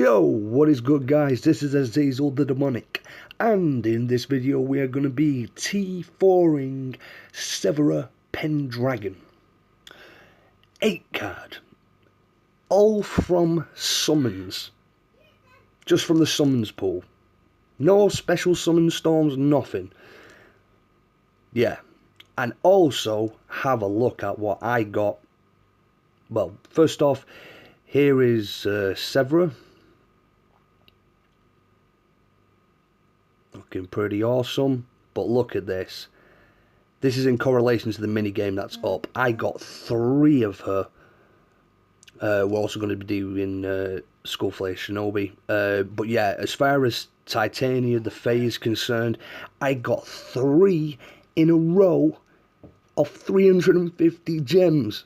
Yo, what is good guys, this is Azazel the Demonic, and in this video we are going to be T4ing SEVERA Pendragon. 8 card, all from summons, just from the summons pool, no special summon storms, nothing. Yeah, and also have a look at what I got. Well, first off, here is SEVERA. Looking pretty awesome, but look at this. This is in correlation to the mini game that's up. I got 3 of her. We're also going to be doing Skullflay Shinobi. But yeah, as far as Titania, the Fae is concerned, I got 3 in a row of 350 gems.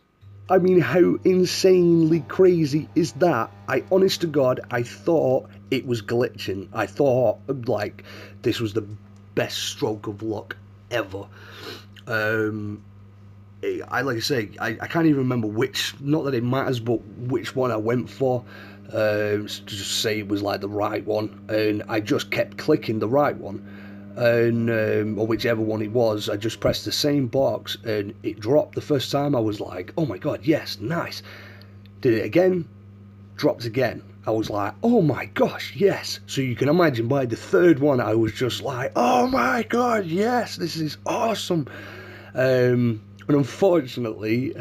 I mean, how insanely crazy is that? Honest to God, I thought it was glitching. I thought, like, this was the best stroke of luck ever. Like I say, I can't even remember which, not that it matters, but which one I went for. To just say it was like the right one, and I just kept clicking the right one. And or whichever one it was, I just pressed the same box and it dropped the first time. I was like, oh my god, yes, nice. Did it again, dropped again. I was like, oh my gosh, yes. So you can imagine by the third one I was just like, oh my god, yes, this is awesome. And unfortunately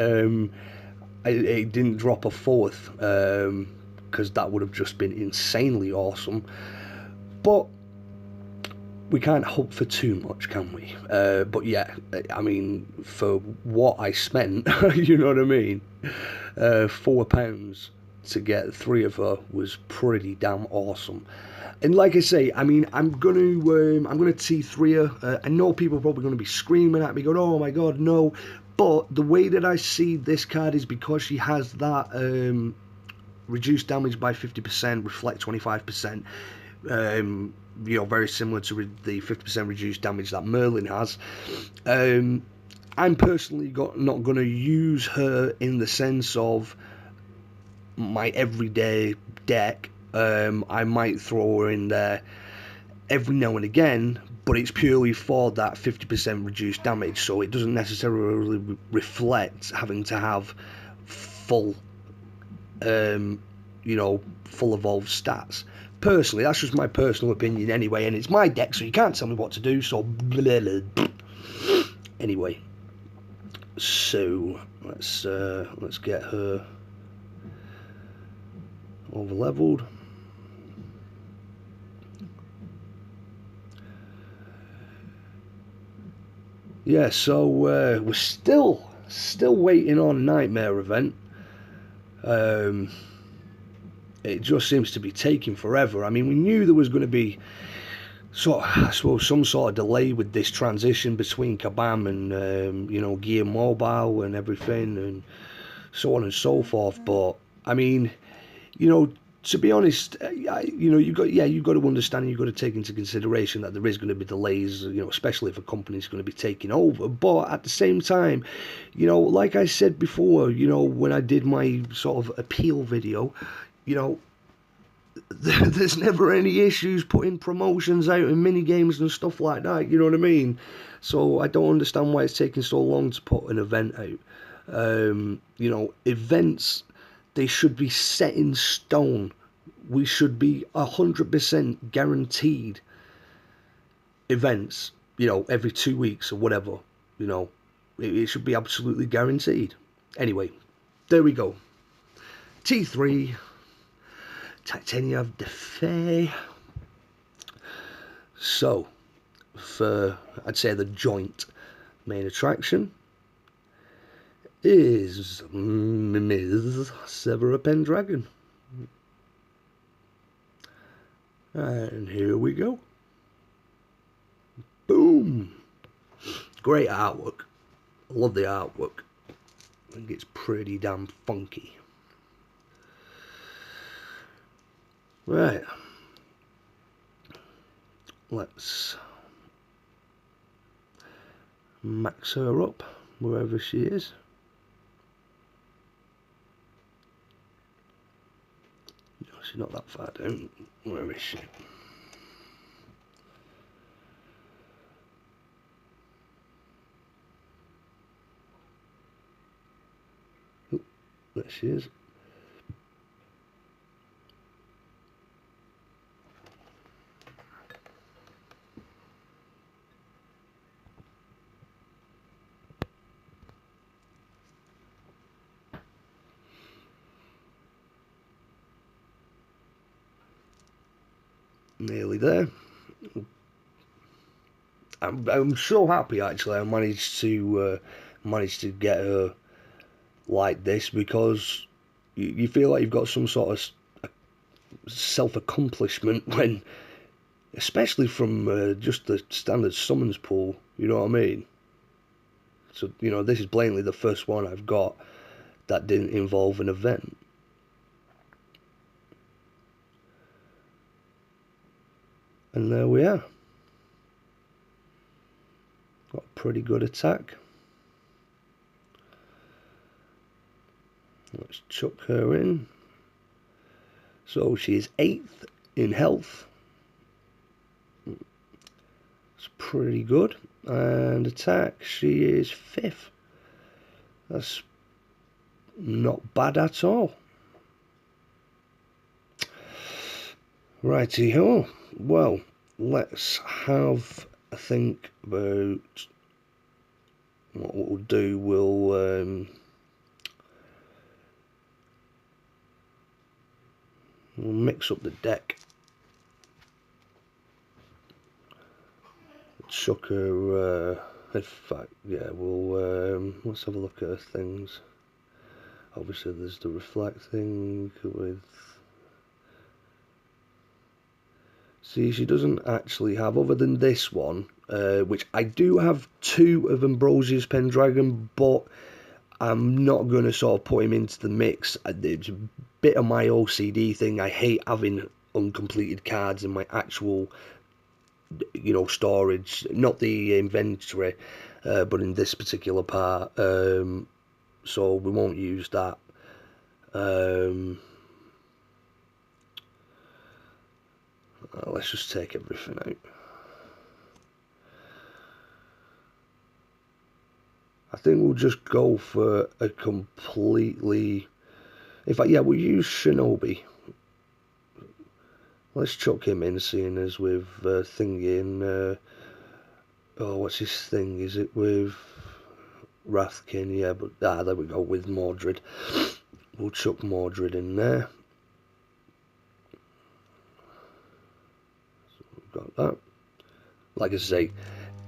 it didn't drop a 4th, because that would have just been insanely awesome. But we can't hope for too much, can we? But yeah, I mean, for what I spent, you know what I mean? £4 to get 3 of her was pretty damn awesome. And like I say, I mean, I'm gonna T3 her. I know people are probably gonna be screaming at me, going, "Oh my god, no!" But the way that I see this card is because she has that reduced damage by 50%, reflect 25%. You know, very similar to the 50% reduced damage that Merlin has. I'm personally not going to use her in the sense of my everyday deck. I might throw her in there every now and again, but it's purely for that 50% reduced damage, so it doesn't necessarily reflect having to have full, you know, full evolved stats. Personally, that's just my personal opinion anyway, and it's my deck, so you can't tell me what to do, so blah, blah, blah. Anyway, so let's get her over leveled. Yeah, so we're still waiting on Nightmare event. It just seems to be taking forever. I mean, we knew there was going to be I suppose some sort of delay with this transition between Kabam and you know, Gear Mobile and everything, and so on and so forth. But I mean, you know, to be honest, you know, you've got to understand, you've got to take into consideration that there is going to be delays, you know, especially if a company's going to be taking over. But at the same time, you know, like I said before, you know, when I did my sort of appeal video, you know, there's never any issues putting promotions out and mini games and stuff like that, you know what I mean? So I don't understand why it's taking so long to put an event out. You know, events, they should be set in stone. We should be 100% guaranteed events, you know, every 2 weeks or whatever, you know. It should be absolutely guaranteed. Anyway, there we go. T3, Titania of the Fae. So, for, I'd say, the joint main attraction is Ms. SEVERA Pendragon. And here we go. Boom! Great artwork. I love the artwork. I think it's pretty damn funky. Right. Let's max her up wherever she is. she's not that far down. Where is she? Oh, there she is. Nearly there. I'm so happy actually I managed to get her like this, because you feel like you've got some sort of self-accomplishment when, especially from just the standard summons pool, you know what I mean? So, you know, this is plainly the first one I've got that didn't involve an event. And there we are. Got a pretty good attack. Let's chuck her in. So she is 8th in health. It's pretty good. And attack, she is 5th. That's not bad at all. Righty-ho. Well, let's have a think about what we'll do. We'll mix up the deck. Chuck her, in fact, yeah, we'll, let's have a look at her things. Obviously there's the reflect thing with... See, she doesn't actually have, other than this one, which I do have 2 of Ambrosia's Pendragon, but I'm not going to sort of put him into the mix. It's a bit of my OCD thing. I hate having uncompleted cards in my actual, you know, storage, not the inventory, but in this particular part. So we won't use that. Let's just take everything out. I think we'll just go for a completely... In fact, yeah, we'll use Shinobi. Let's chuck him in, seeing as with thingy. Oh, what's his thing? Is it with Wrathkin? Yeah, but there we go, with Mordred. We'll chuck Mordred in there. So we've got that. Like I say,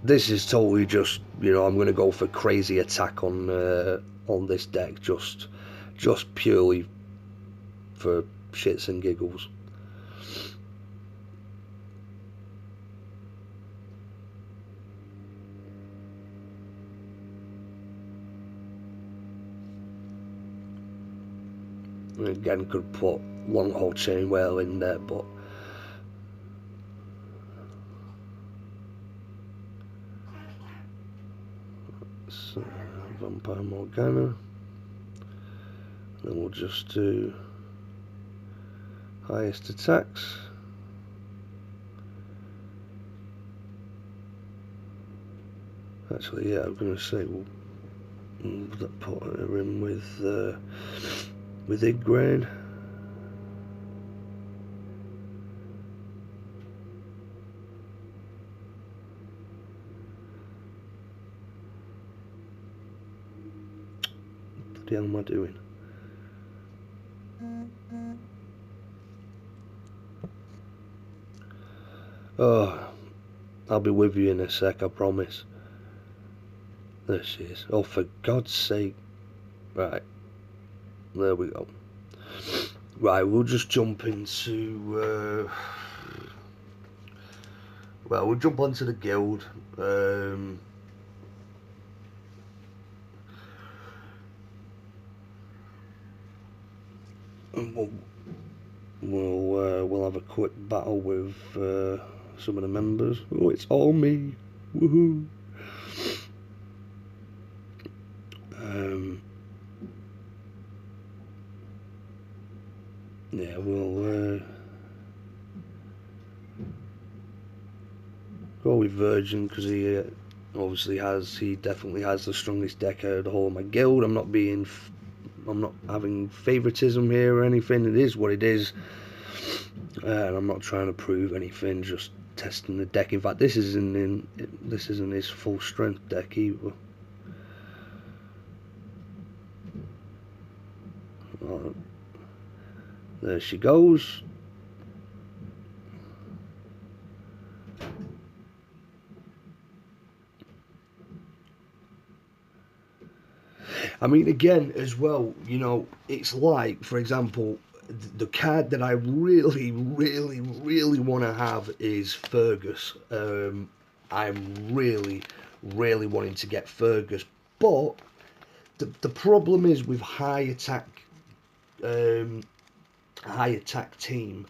this is totally just, you know, I'm going to go for crazy attack on this deck, just purely for shits and giggles. Again, could put long haul chain whale in there, but so, Vampire Morgana, and then we'll just do highest attacks. Actually, yeah, I'm going to say we'll put her in with Igraine. What the hell am I doing? Oh, I'll be with you in a sec, I promise. There she is. Oh, for God's sake. Right. There we go. Right, we'll just jump into... well, we'll jump onto the guild. And we'll have a quick battle with some of the members. Oh, it's all me. Woohoo. Yeah, we'll go with Virgin because he obviously he definitely has the strongest deck out of the whole of my guild. I'm not having favoritism here or anything. It is what it is, and I'm not trying to prove anything. Just testing the deck. In fact, this isn't his full strength deck either. There she goes. I mean, again, as well, you know, it's like, for example, the card that I really, really, really want to have is Fergus. I'm really, really wanting to get Fergus, but the problem is with high attack team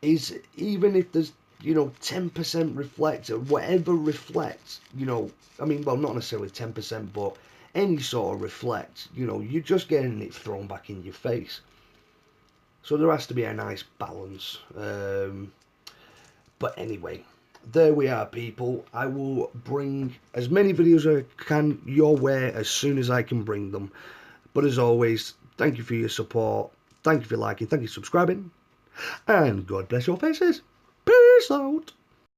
is even if there's 10% reflect or whatever reflects, I mean, well, not necessarily 10%, but any sort of reflect, you're just getting it thrown back in your face. So there has to be a nice balance. But anyway, there we are, people. I will bring as many videos as I can your way as soon as I can bring them. But as always, thank you for your support. Thank you for liking. Thank you for subscribing. And God bless your faces. Peace out.